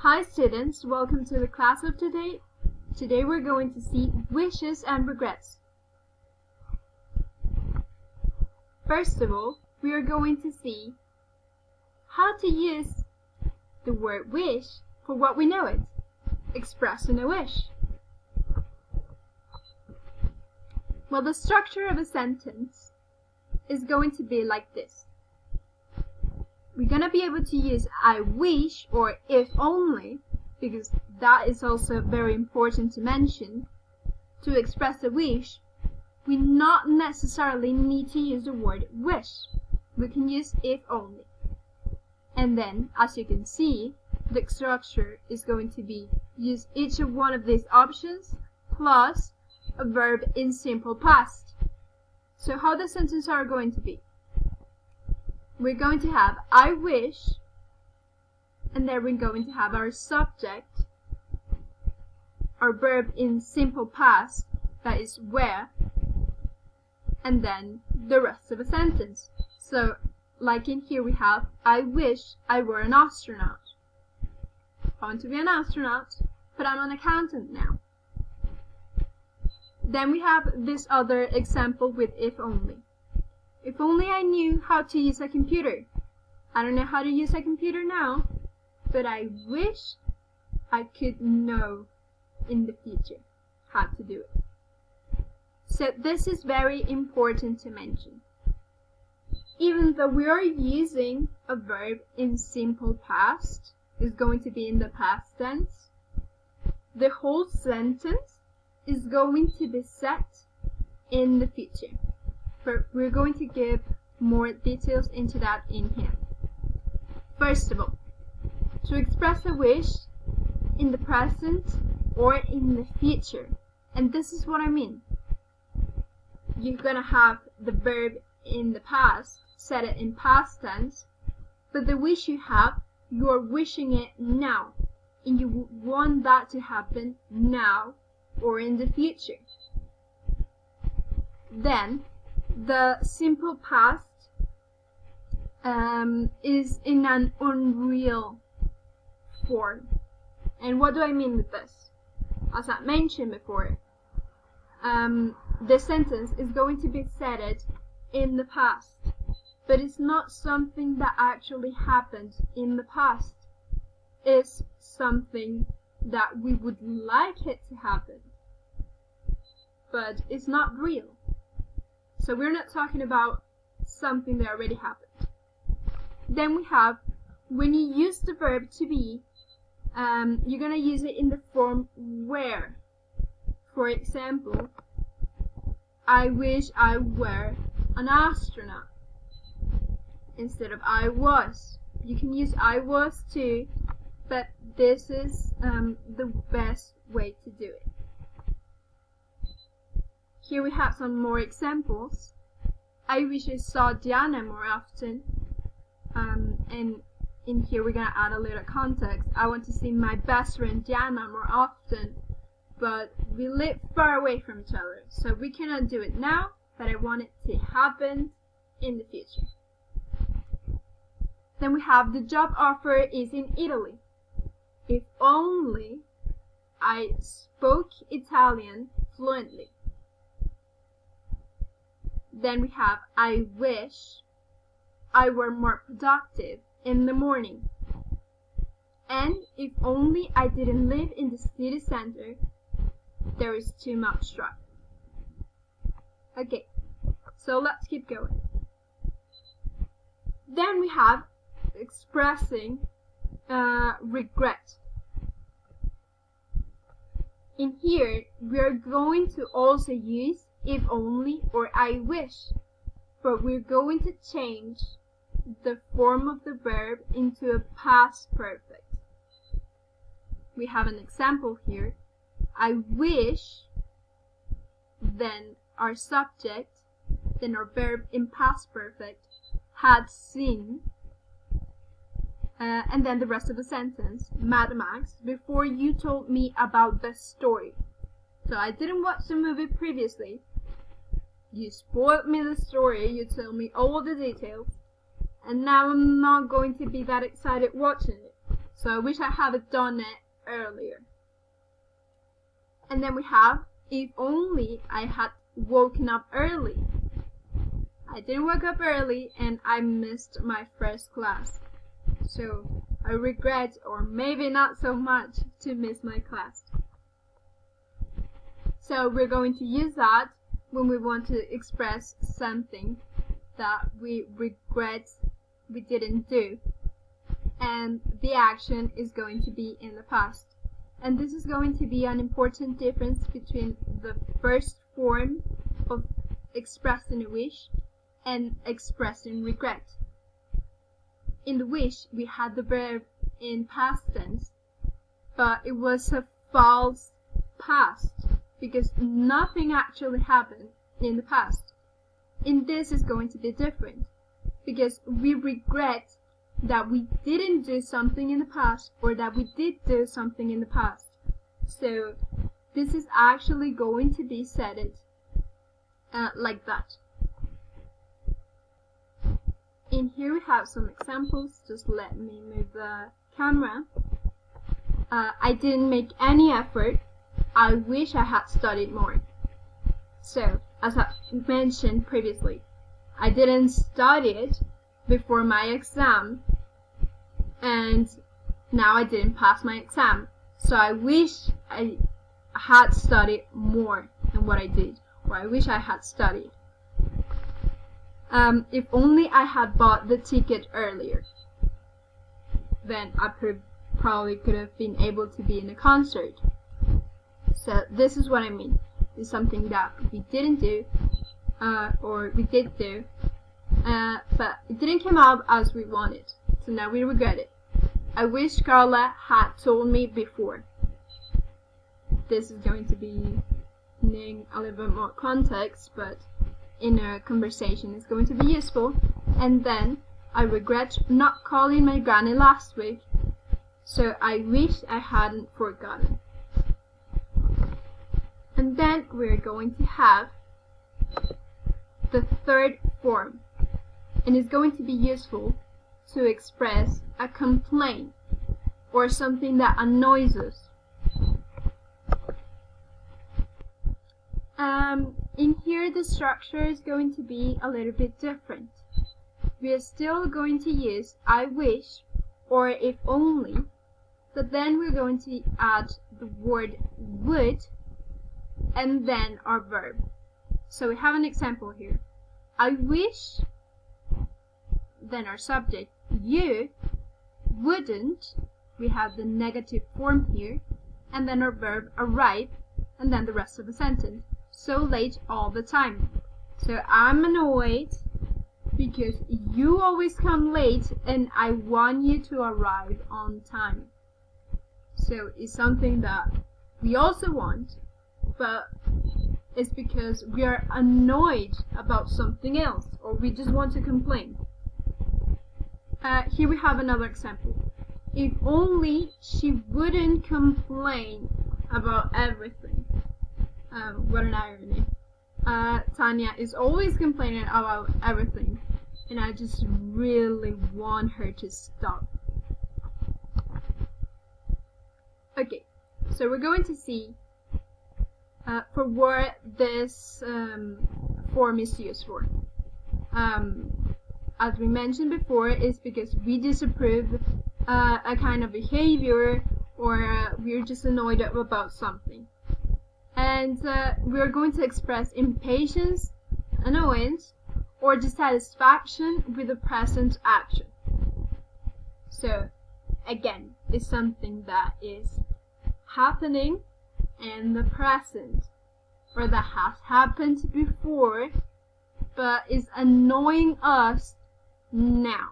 Hi students, welcome to the class of today. Today we're going to see wishes and regrets. First of all, we are going to see how to use the word wish for what we know it, expressing a wish. Well, the structure of a sentence is going to be like this. We're going to be able to use I wish or if only, because that is also very important to mention. To express a wish, we not necessarily need to use the word wish. We can use if only. And then, as you can see, the structure is going to be use each of one of these options plus a verb in simple past. So how the sentences are going to be? We're going to have I wish, and then we're going to have our subject, our verb in simple past, that is where, and then the rest of the sentence. So, like in here we have, I wish I were an astronaut. I want to be an astronaut, but I'm an accountant now. Then we have this other example with if only. If only I knew how to use a computer. I don't know how to use a computer now, but I wish I could know in the future how to do it. So this is very important to mention. Even though we are using a verb in simple past, is going to be in the past tense, the whole sentence is going to be set in the future. But we're going to give more details into that in here. First of all, to express a wish in the present or in the future, and this is what I mean. You're gonna have the verb in the past, set it in past tense, but the wish you have, you're wishing it now, and you want that to happen now or in the future. Then, the simple past is in an unreal form. And what do I mean with this? As I mentioned before, the sentence is going to be said in the past, but it's not something that actually happened in the past. It's something that we would like it to happen, but it's not real. So we're not talking about something that already happened. Then we have, when you use the verb to be, you're going to use it in the form where. For example, I wish I were an astronaut instead of I was. You can use I was too, but this is the best way to do it. Here we have some more examples. I wish I saw Diana more often. And in here we're going to add a little context. I want to see my best friend Diana more often, but we live far away from each other, so we cannot do it now, but I want it to happen in the future. Then we have the job offer is in Italy. If only I spoke Italian fluently. Then we have I wish I were more productive in the morning. And if only I didn't live in the city center, there is too much traffic. Okay, so let's keep going. Then we have expressing regret. In here, we are going to also use if only or I wish, but we're going to change the form of the verb into a past perfect. We have an example here. I wish, then our subject, then our verb in past perfect, had seen, and then the rest of the sentence, Mad Max, before you told me about the story. So I didn't watch the movie previously. You spoiled me the story, you told me all the details, and now I'm not going to be that excited watching it. So I wish I had done it earlier. And then we have, if only I had woken up early. I didn't wake up early and I missed my first class. So I regret, or maybe not so much, to miss my class. So we're going to use that when we want to express something that we regret we didn't do. And the action is going to be in the past. And this is going to be an important difference between the first form of expressing a wish and expressing regret. In the wish, we had the verb in past tense, but it was a false past because nothing actually happened in the past. In this is going to be different because we regret that we didn't do something in the past or that we did do something in the past. So this is actually going to be said like that. In here we have some examples. Just let me move the camera. I didn't make any effort. I wish I had studied more. So, as I mentioned previously, I didn't study it before my exam, and now I didn't pass my exam. So I wish I had studied more than what I did, or I wish I had studied. If only I had bought the ticket earlier, then I probably could have been able to be in a concert. So this is what I mean. It's something that we didn't do, or we did do, but it didn't come out as we wanted. So now we regret it. I wish Carla had told me before. This is going to be needing a little bit more context, but in a conversation it's going to be useful. And then I regret not calling my granny last week, so I wish I hadn't forgotten. And then we're going to have the third form, and it's going to be useful to express a complaint or something that annoys us. In here the structure is going to be a little bit different. We are still going to use I wish or if only, but then we're going to add the word would and then our verb. So we have an example here. I wish, then our subject, you wouldn't, we have the negative form here, and then our verb arrive, and then the rest of the sentence. So late all the time. So I'm annoyed because you always come late and I want you to arrive on time. So it's something that we also want, but it's because we are annoyed about something else, or we just want to complain. Here we have another example. If only she wouldn't complain about everything. What an irony. Tanya is always complaining about everything, and I just really want her to stop. Okay, so we're going to see for what this form is used for. As we mentioned before, it's because we disapprove a kind of behavior, or we're just annoyed about something. And we're going to express impatience, annoyance, or dissatisfaction with the present action. So, again, it's something that is happening in the present, or that has happened before, but is annoying us now.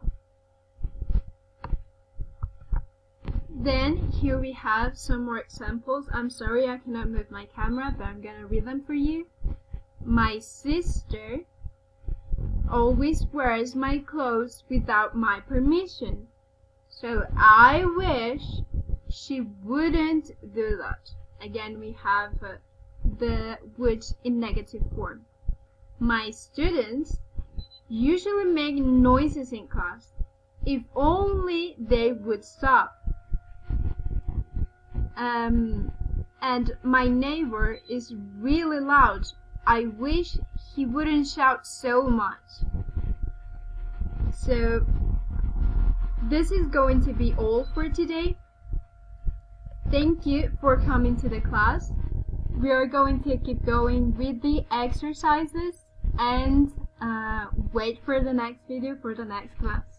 Then here we have some more examples. I'm sorry I cannot move my camera, but I'm gonna read them for you. My sister always wears my clothes without my permission, so I wish she wouldn't do that. Again, we have the would in negative form. My students usually make noises in class. If only they would stop. and my neighbor is really loud. I wish he wouldn't shout so much. So this is going to be all for today. Thank you for coming to the class. We are going to keep going with the exercises and wait for the next video for the next class.